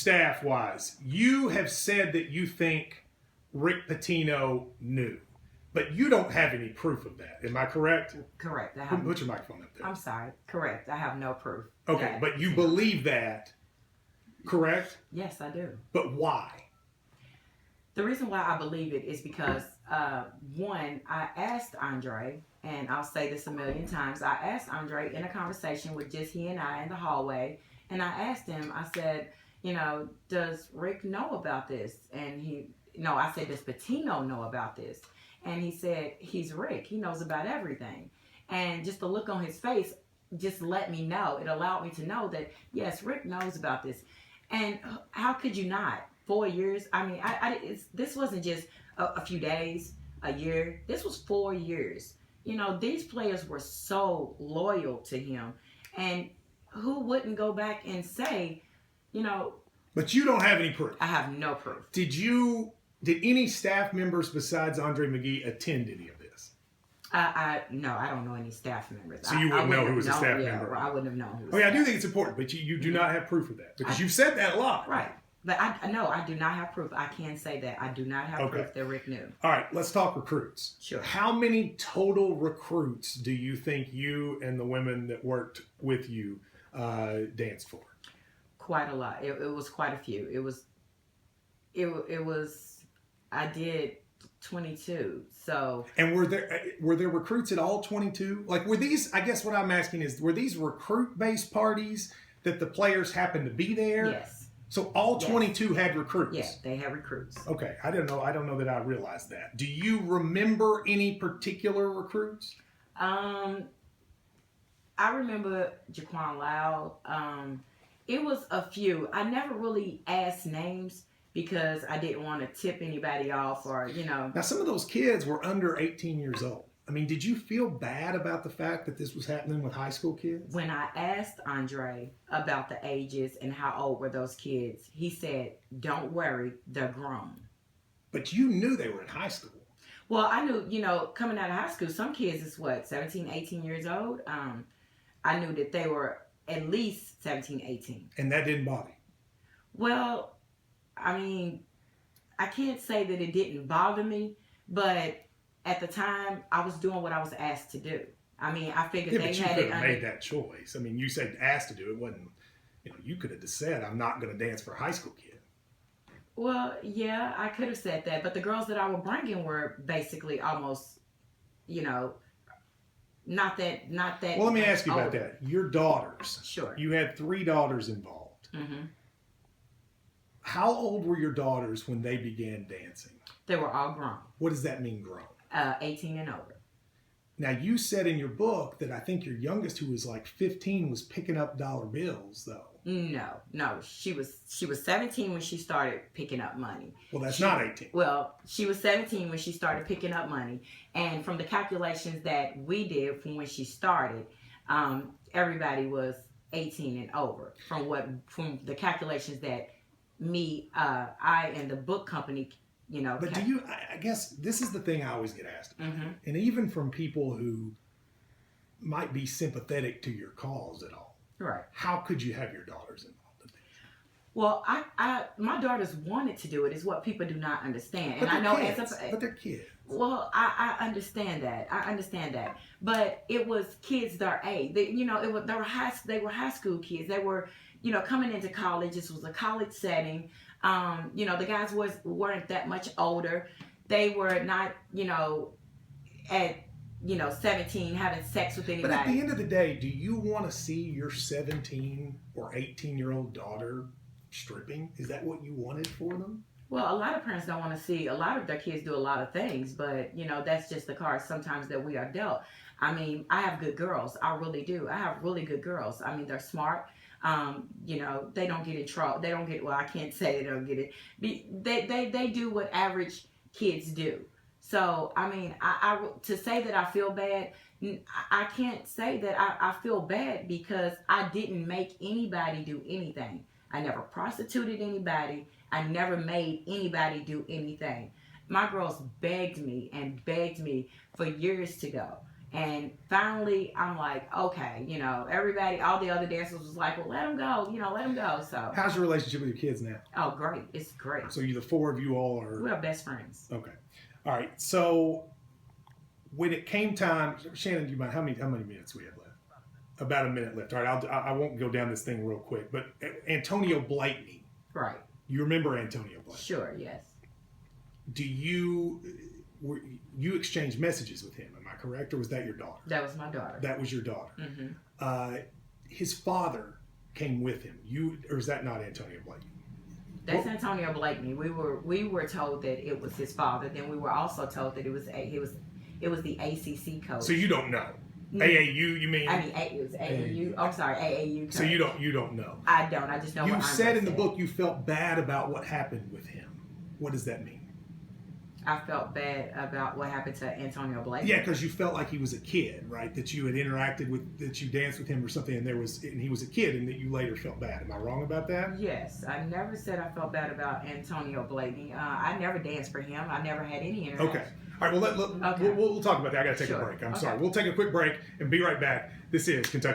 staff-wise, you have said that you think Rick Pitino knew, but you don't have any proof of that. Am I correct? Correct. Put your microphone up there. I'm sorry. Correct. I have no proof. Okay, but you believe that, correct? Yes, I do. But why? The reason why I believe it is because, one, I asked Andre, and I'll say this a million times, I asked Andre in a conversation with just he and I in the hallway, and I asked him, I said, does Rick know about this? And I said, does Pitino know about this? And he said, he's Rick. He knows about everything. And just the look on his face just let me know. It allowed me to know that, yes, Rick knows about this. And how could you not? 4 years. I mean, this wasn't just a few days, a year. This was 4 years. These players were so loyal to him. And who wouldn't go back and say, But you don't have any proof. I have no proof. Did any staff members besides Andre McGee attend any of this? No, I don't know any staff members. So you wouldn't know who was a staff member? I wouldn't have known who was I do think it's important, but you do not have proof of that. Because you've said that a lot. Right. But I do not have proof. I can say that. I do not have proof that Rick knew. All right, let's talk recruits. Sure. How many total recruits do you think you and the women that worked with you danced for? Quite a lot. It was quite a few. It was I did 22. So. And were there recruits at all 22? Like, were these? I guess what I'm asking is, were these recruit-based parties that the players happened to be there? Yes. So all 22 had recruits? Yeah, they had recruits. Okay, I don't know that I realized that. Do you remember any particular recruits? I remember Jaquan Loud. It was a few. I never really asked names because I didn't want to tip anybody off or. Now, some of those kids were under 18 years old. I mean, did you feel bad about the fact that this was happening with high school kids? When I asked Andre about the ages and how old were those kids, he said, don't worry, they're grown. But you knew they were in high school. Well, I knew, coming out of high school, some kids is 17, 18 years old. I knew that they were at least 17, 18. And that didn't bother you? Well, I mean, I can't say that it didn't bother me, but at the time, I was doing what I was asked to do. I mean, I figured they had it. You could have made that choice. I mean, you said asked to do it. Wasn't, you could have just said, I'm not going to dance for a high school kid. Well, yeah, I could have said that. But the girls that I was bringing were basically almost, not that. Well, let me ask you about that. Your daughters. Sure. You had 3 daughters involved. Mm-hmm. How old were your daughters when they began dancing? They were all grown. What does that mean, grown? 18 and over. Now, you said in your book that I think your youngest, who was like 15, was picking up dollar bills, though. No. She was 17 when she started picking up money. Well, that's not 18. Well, she was 17 when she started picking up money. And from the calculations that we did from when she started, everybody was 18 and over. From the calculations that I and the book company But I guess this is the thing I always get asked about. Mm-hmm. And even from people who might be sympathetic to your cause at all. Right. How could you have your daughters involved in this? Well, my daughters wanted to do it, is what people do not understand. But and I know kids. But they're kids. Well, I understand that. But it was kids their age. They were high school kids. They were, coming into college. This was a college setting. The guys weren't that much older. They were not, at 17 having sex with anybody. But at the end of the day, do you want to see your 17 or 18-year-old daughter stripping? Is that what you wanted for them? Well, a lot of parents don't want to see a lot of their kids do a lot of things, but that's just the cards sometimes that we are dealt. I mean, I have good girls. I really do. I have really good girls. I mean, they're smart. They don't get in trouble. They don't get, well, I can't say they don't get it. They do what average kids do. So, I mean, I to say that I feel bad, I can't say that I feel bad because I didn't make anybody do anything. I never prostituted anybody. I never made anybody do anything. My girls begged me for years to go. And finally, I'm like, okay, you know, everybody, all the other dancers was like, well, let him go, you know, let him go. So, how's your relationship with your kids now? oh, great. It's great. So you, the four of you all are. We're best friends. Okay. All right. So when it came time, Shannon, do you mind how many minutes we have left? About a minute left. All right. I won't go down this thing real quick, but Antonio Blakeney. Right. You remember Antonio Blakeney? Sure. Yes. Do you exchanged messages with him? Am I correct, or was that your daughter? That was my daughter. That was your daughter. Mm-hmm. His father came with him. Or is that not Antonio Blakeney? That's Antonio Blakeney. We were told that it was his father. Then we were also told that it was the ACC coach. So you don't know. AAU, you mean? I mean, it was AAU. I'm sorry, AAU coach. So you don't know. I don't. I just know. You what said in the book you felt bad about what happened with him. What does that mean? I felt bad about what happened to Antonio Blakeney. Yeah, because you felt like he was a kid, right? That you had interacted with, that you danced with him or something, and he was a kid, and that you later felt bad. Am I wrong about that? Yes, I never said I felt bad about Antonio Blakeney. I never danced for him. I never had any interaction. Okay. All right. Well, we'll talk about that. I got to take a break. I'm sorry. We'll take a quick break and be right back. This is Kentucky